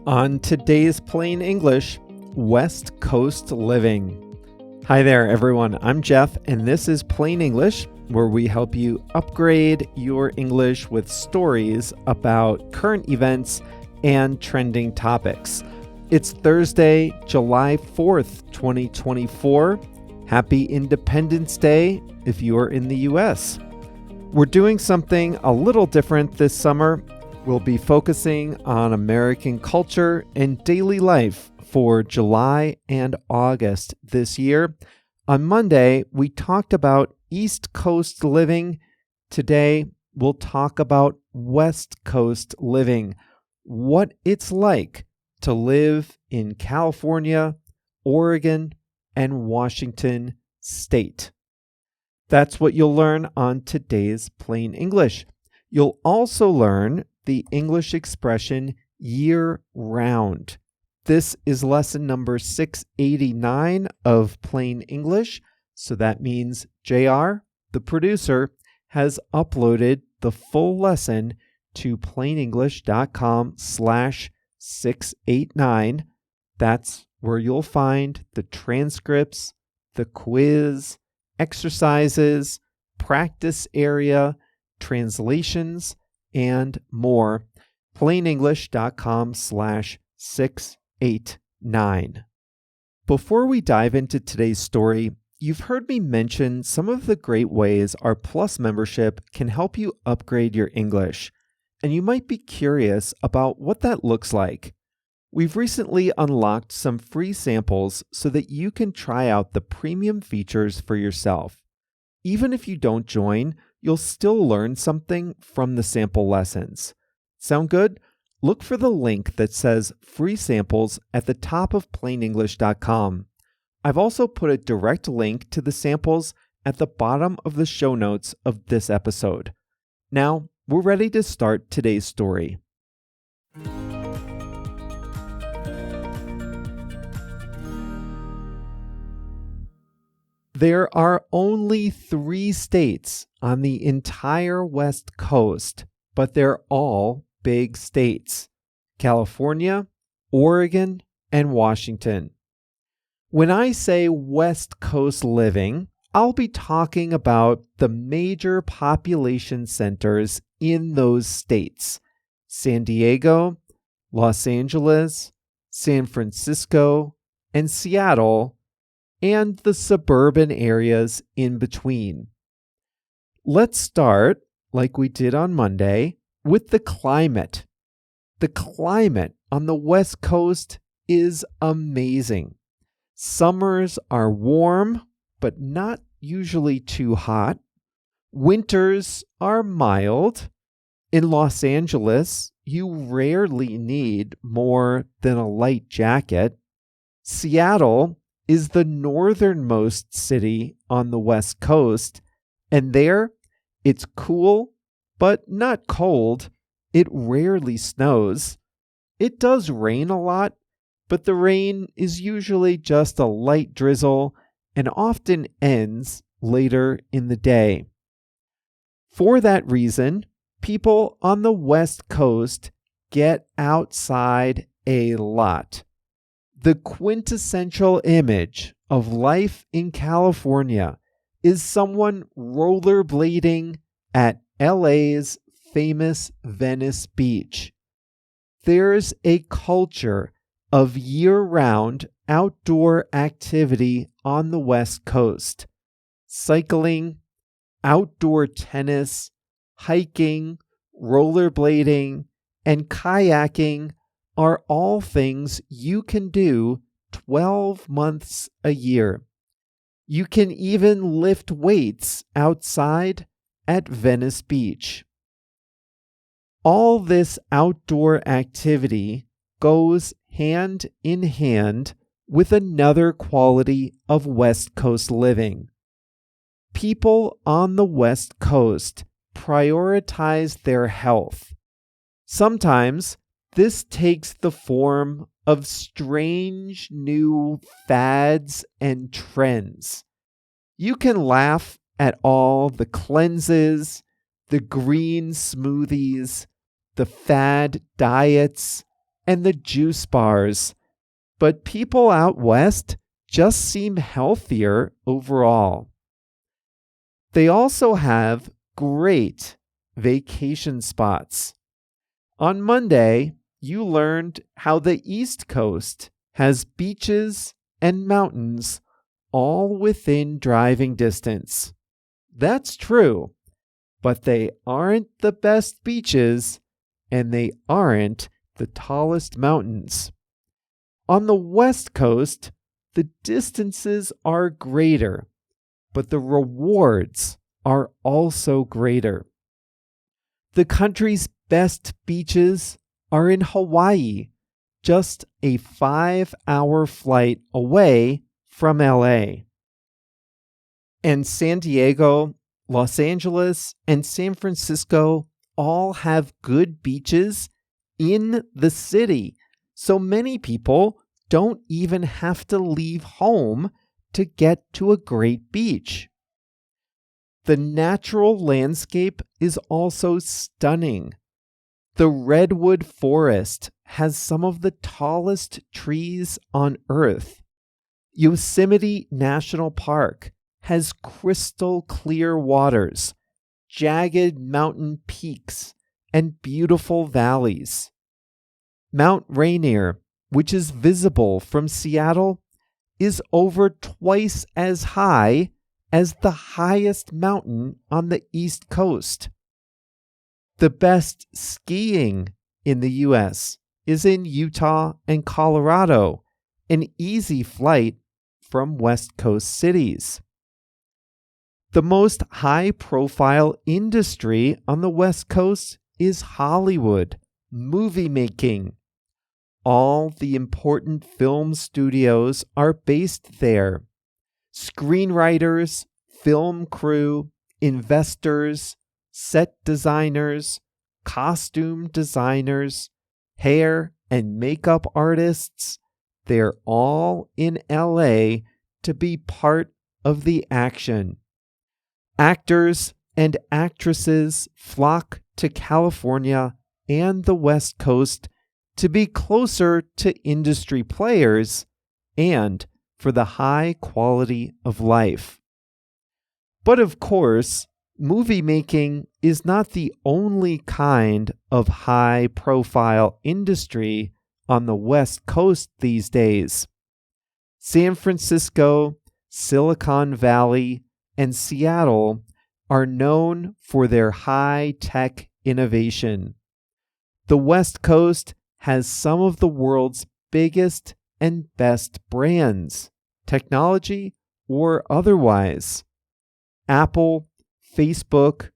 On today's Plain English, West Coast Living. Hi there, everyone. I'm Jeff, and this is Plain English, where we help you upgrade your English with stories about current events and trending topics. It's Thursday, July 4th, 2024. Happy Independence Day if you are in the U.S. We're doing something a little different this summer. We'll be focusing on American culture and daily life for July and August this year. On Monday, we talked about East Coast living. Today, we'll talk about West Coast living, what it's like to live in California, Oregon, and Washington State. That's what you'll learn on today's Plain English. You'll also learn the English expression year-round. This is lesson number 689 of Plain English. So that means JR, the producer, has uploaded the full lesson to plainenglish.com/689. That's where you'll find the transcripts, the quiz, exercises, practice area, translations, and more. plainenglish.com/689. Before we dive into today's story, you've heard me mention some of the great ways our Plus membership can help you upgrade your English, and you might be curious about what that looks like. We've recently unlocked some free samples so that you can try out the premium features for yourself. Even if you don't join, you'll still learn something from the sample lessons. Sound good? Look for the link that says free samples at the top of plainenglish.com. I've also put a direct link to the samples at the bottom of the show notes of this episode. Now, we're ready to start today's story. There are only 3 states on the entire West Coast, but they're all big states: California, Oregon, and Washington. When I say West Coast living, I'll be talking about the major population centers in those states: San Diego, Los Angeles, San Francisco, and Seattle, and the suburban areas in between. Let's start, like we did on Monday, with the climate. The climate on the West Coast is amazing. Summers are warm, but not usually too hot. Winters are mild. In Los Angeles, you rarely need more than a light jacket. Seattle is the northernmost city on the West Coast, and there it's cool, but not cold. It rarely snows. It does rain a lot, but the rain is usually just a light drizzle and often ends later in the day. For that reason, people on the West Coast get outside a lot. The quintessential image of life in California is someone rollerblading at LA's famous Venice Beach. There's a culture of year-round outdoor activity on the West Coast. Cycling, outdoor tennis, hiking, rollerblading, and kayaking are all things you can do 12 months a year. You can even lift weights outside at Venice Beach. All this outdoor activity goes hand in hand with another quality of West Coast living. People on the West Coast prioritize their health. Sometimes this takes the form of strange new fads and trends. You can laugh at all the cleanses, the green smoothies, the fad diets, and the juice bars, but people out west just seem healthier overall. They also have great vacation spots. On Monday, you learned how the East Coast has beaches and mountains all within driving distance. That's true, but they aren't the best beaches and they aren't the tallest mountains. On the West Coast, the distances are greater, but the rewards are also greater. The country's best beaches are in Hawaii, just a 5-hour flight away from LA. And San Diego, Los Angeles, and San Francisco all have good beaches in the city, so many people don't even have to leave home to get to a great beach. The natural landscape is also stunning. The redwood forest has some of the tallest trees on Earth. Yosemite National Park has crystal clear waters, jagged mountain peaks, and beautiful valleys. Mount Rainier, which is visible from Seattle, is over twice as high as the highest mountain on the East Coast. The best skiing in the U.S. is in Utah and Colorado, an easy flight from West Coast cities. The most high-profile industry on the West Coast is Hollywood, movie making. All the important film studios are based there. Screenwriters, film crew, investors, set designers, costume designers, hair and makeup artists, they're all in LA to be part of the action. Actors and actresses flock to California and the West Coast to be closer to industry players and for the high quality of life. But of course, movie making is not the only kind of high-profile industry on the West Coast these days. San Francisco, Silicon Valley, and Seattle are known for their high-tech innovation. The West Coast has some of the world's biggest and best brands, technology or otherwise. Apple, Facebook,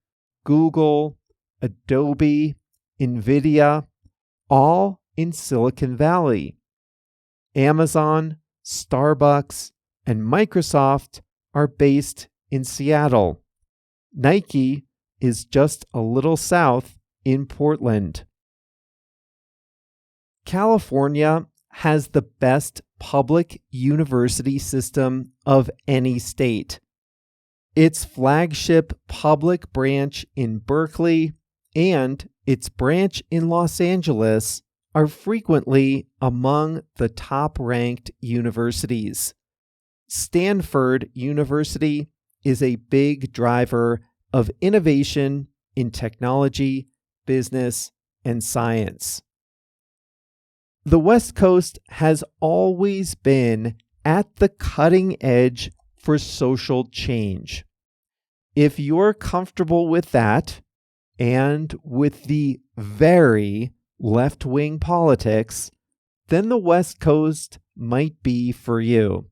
Google, Adobe, NVIDIA, all in Silicon Valley. Amazon, Starbucks, and Microsoft are based in Seattle. Nike is just a little south in Portland. California has the best public university system of any state. Its flagship public branch in Berkeley and its branch in Los Angeles are frequently among the top-ranked universities. Stanford University is a big driver of innovation in technology, business, and science. The West Coast has always been at the cutting edge for social change. If you're comfortable with that, and with the very left-wing politics, then the West Coast might be for you.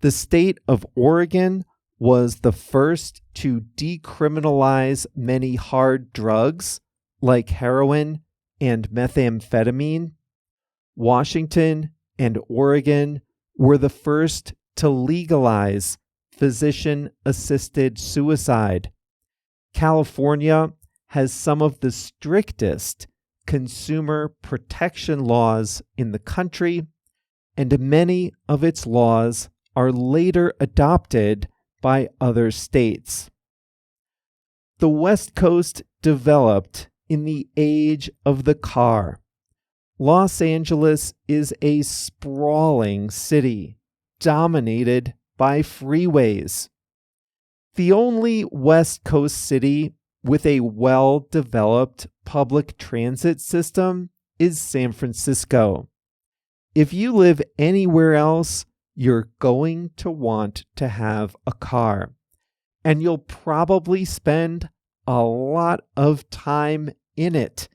The state of Oregon was the first to decriminalize many hard drugs like heroin and methamphetamine. Washington and Oregon were the first to legalize physician-assisted suicide. California has some of the strictest consumer protection laws in the country, and many of its laws are later adopted by other states. The West Coast developed in the age of the car. Los Angeles is a sprawling city, dominated by freeways. The only West Coast city with a well-developed public transit system is San Francisco. If you live anywhere else, you're going to want to have a car, and you'll probably spend a lot of time in it.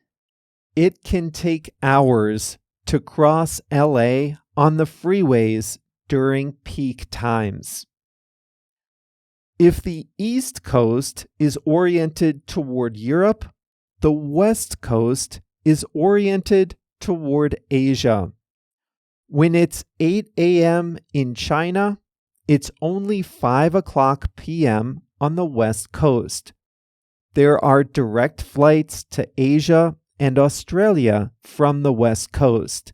It can take hours to cross LA on the freeways during peak times. If the East Coast is oriented toward Europe, the West Coast is oriented toward Asia. When it's 8 a.m. in China, it's only 5 o'clock p.m. on the West Coast. There are direct flights to Asia and Australia from the West Coast.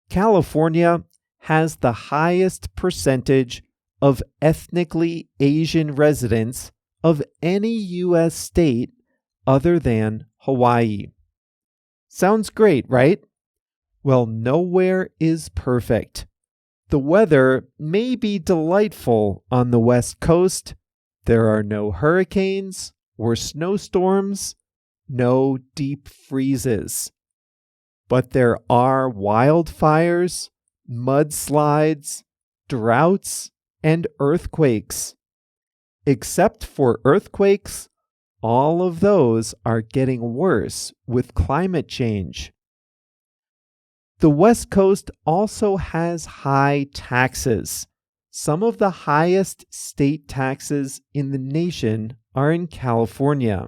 California has the highest percentage of ethnically Asian residents of any U.S. state other than Hawaii. Sounds great, right? Well, nowhere is perfect. The weather may be delightful on the West Coast. There are no hurricanes or snowstorms, no deep freezes. But there are wildfires, mudslides, droughts, and earthquakes. Except for earthquakes, all of those are getting worse with climate change. The West Coast also has high taxes. Some of the highest state taxes in the nation are in California.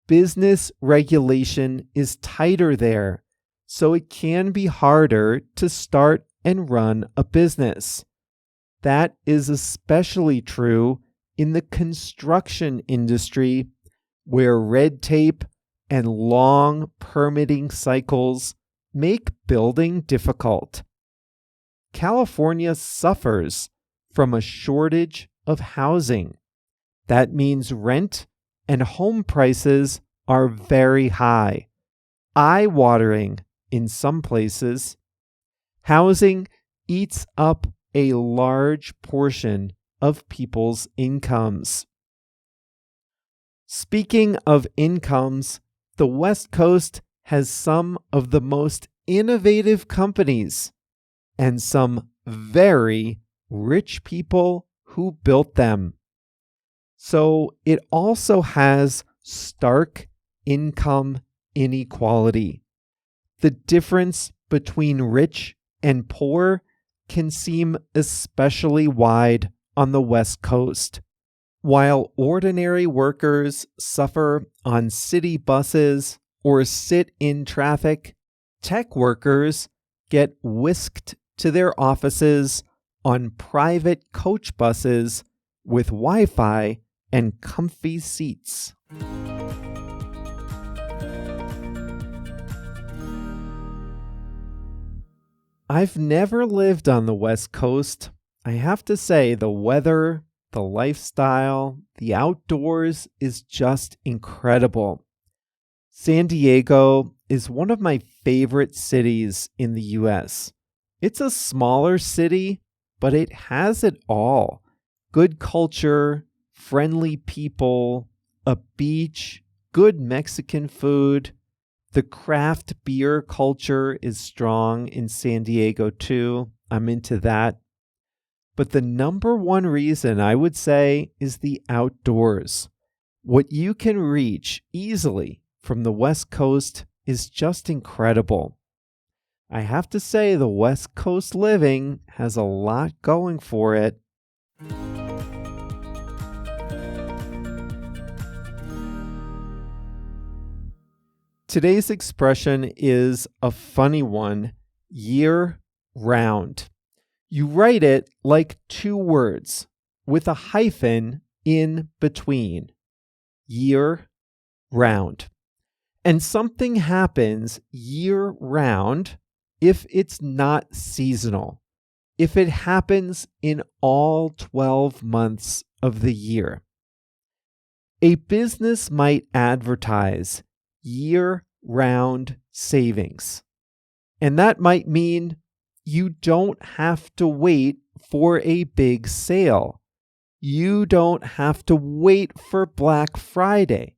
Business regulation is tighter there, so it can be harder to start and run a business. That is especially true in the construction industry, where red tape and long permitting cycles make building difficult. California suffers from a shortage of housing. That means rent and home prices are very high, eye-watering in some places. Housing eats up a large portion of people's incomes. Speaking of incomes, the West Coast has some of the most innovative companies and some very rich people who built them. So it also has stark income inequality. The difference between rich and poor can seem especially wide on the West Coast. While ordinary workers suffer on city buses or sit in traffic, tech workers get whisked to their offices on private coach buses with Wi-Fi and comfy seats. I've never lived on the West Coast. I have to say, the weather, the lifestyle, the outdoors is just incredible. San Diego is one of my favorite cities in the U.S. It's a smaller city, but it has it all. Good culture, friendly people, a beach, good Mexican food. The craft beer culture is strong in San Diego too. I'm into that. But the number one reason I would say is the outdoors. What you can reach easily from the West Coast is just incredible. I have to say the West Coast living has a lot going for it. Today's expression is a funny one, year-round. You write it like two words with a hyphen in between. Year-round. And something happens year-round if it's not seasonal, if it happens in all 12 months of the year. A business might advertise year-round savings. And that might mean you don't have to wait for a big sale. You don't have to wait for Black Friday.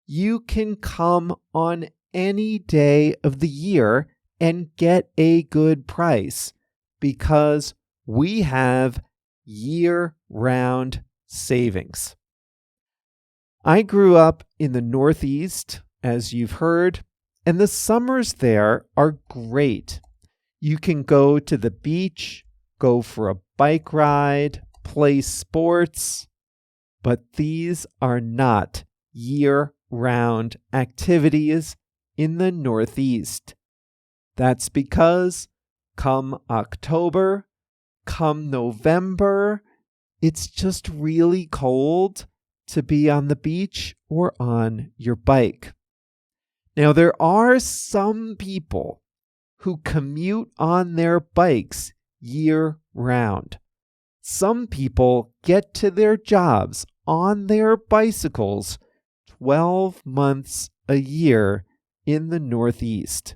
You can come on any day of the year and get a good price because we have year-round savings. I grew up in the Northeast, as you've heard, and the summers there are great. You can go to the beach, go for a bike ride, play sports, but these are not year-round activities in the Northeast. That's because come October, come November, it's just really cold to be on the beach or on your bike. Now, there are some people who commute on their bikes year-round. Some people get to their jobs on their bicycles 12 months a year in the Northeast.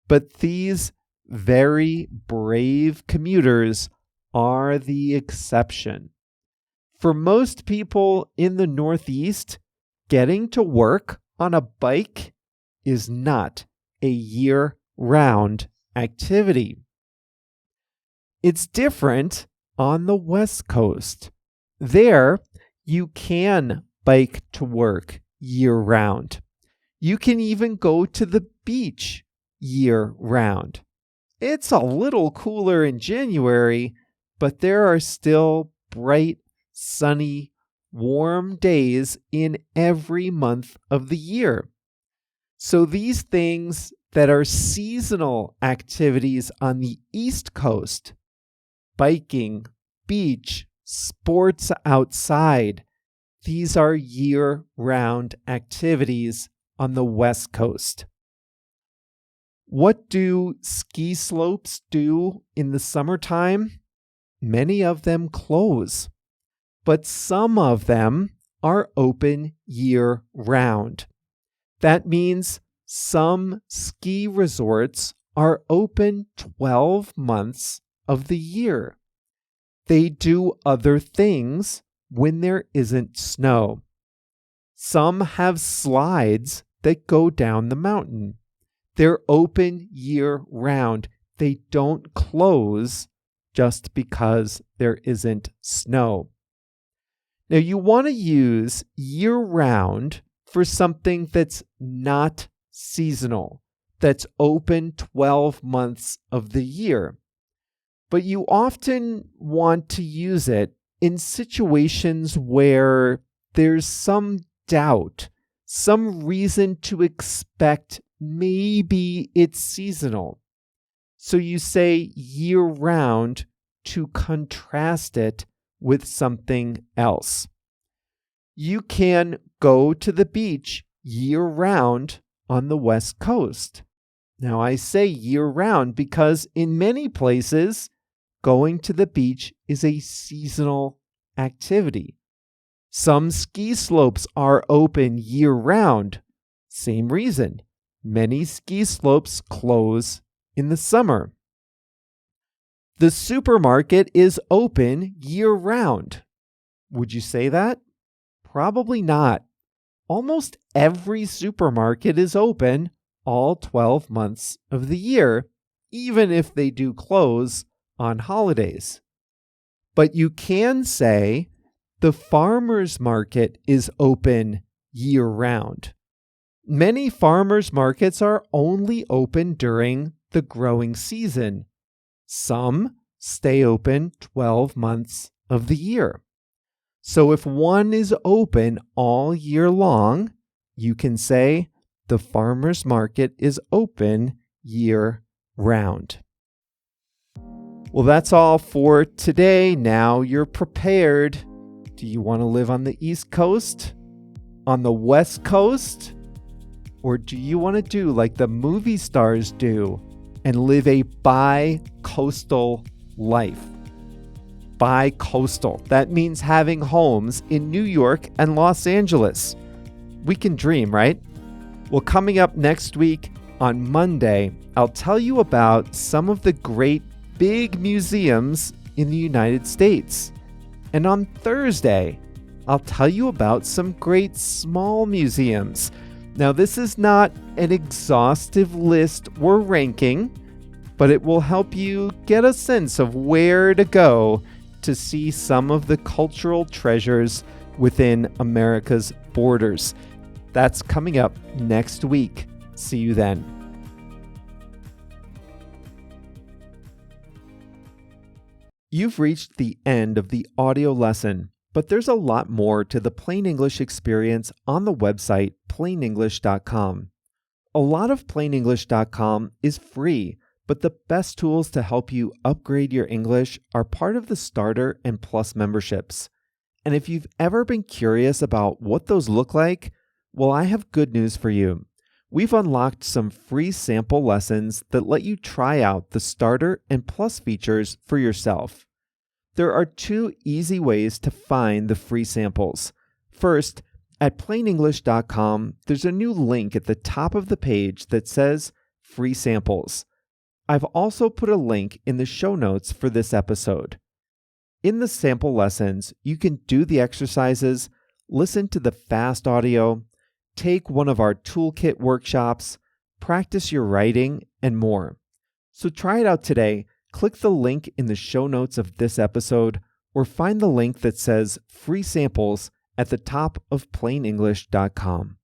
But these very brave commuters are the exception. For most people in the Northeast, getting to work on a bike is not a year-round activity. It's different on the West Coast. There, you can bike to work year-round. You can even go to the beach year-round. It's a little cooler in January, but there are still bright, sunny, warm days in every month of the year. So these things that are seasonal activities on the East Coast, biking, beach, sports outside, these are year-round activities on the West Coast. What do ski slopes do in the summertime? Many of them close, but some of them are open year-round. That means some ski resorts are open 12 months of the year. They do other things when there isn't snow. Some have slides that go down the mountain. They're open year-round. They don't close just because there isn't snow. Now, you want to use year-round for something that's not seasonal, that's open 12 months of the year. But you often want to use it in situations where there's some doubt, some reason to expect maybe it's seasonal. So you say year-round to contrast it with something else. You can go to the beach year-round on the West Coast. Now, I say year-round because in many places, going to the beach is a seasonal activity. Some ski slopes are open year-round. Same reason. Many ski slopes close in the summer. The supermarket is open year-round. Would you say that? Probably not. Almost every supermarket is open all 12 months of the year, even if they do close on holidays. But you can say the farmer's market is open year-round. Many farmers' markets are only open during the growing season. Some stay open 12 months of the year. So if one is open all year long, you can say the farmer's market is open year-round. Well, that's all for today. Now you're prepared. Do you want to live on the East Coast? On the West Coast? Or do you want to do like the movie stars do and live a bi-coastal life? Bi-coastal. That means having homes in New York and Los Angeles. We can dream, right? Well, coming up next week, On Monday, I'll tell you about some of the great big museums in the United States. And on Thursday, I'll tell you about some great small museums. Now, this is not an exhaustive list or ranking, but it will help you get a sense of where to go to see some of the cultural treasures within America's borders. That's coming up next week. See you then. You've reached the end of the audio lesson, but there's a lot more to the Plain English experience on the website plainenglish.com. A lot of plainenglish.com is free, but the best tools to help you upgrade your English are part of the Starter and Plus memberships. And if you've ever been curious about what those look like, well, I have good news for you. We've unlocked some free sample lessons that let you try out the Starter and Plus features for yourself. There are 2 easy ways to find the free samples. First, at plainenglish.com, there's a new link at the top of the page that says Free Samples. I've also put a link in the show notes for this episode. In the sample lessons, you can do the exercises, listen to the fast audio, take one of our toolkit workshops, practice your writing, and more. So try it out today. Click the link in the show notes of this episode, or find the link that says Free Samples at the top of plainenglish.com.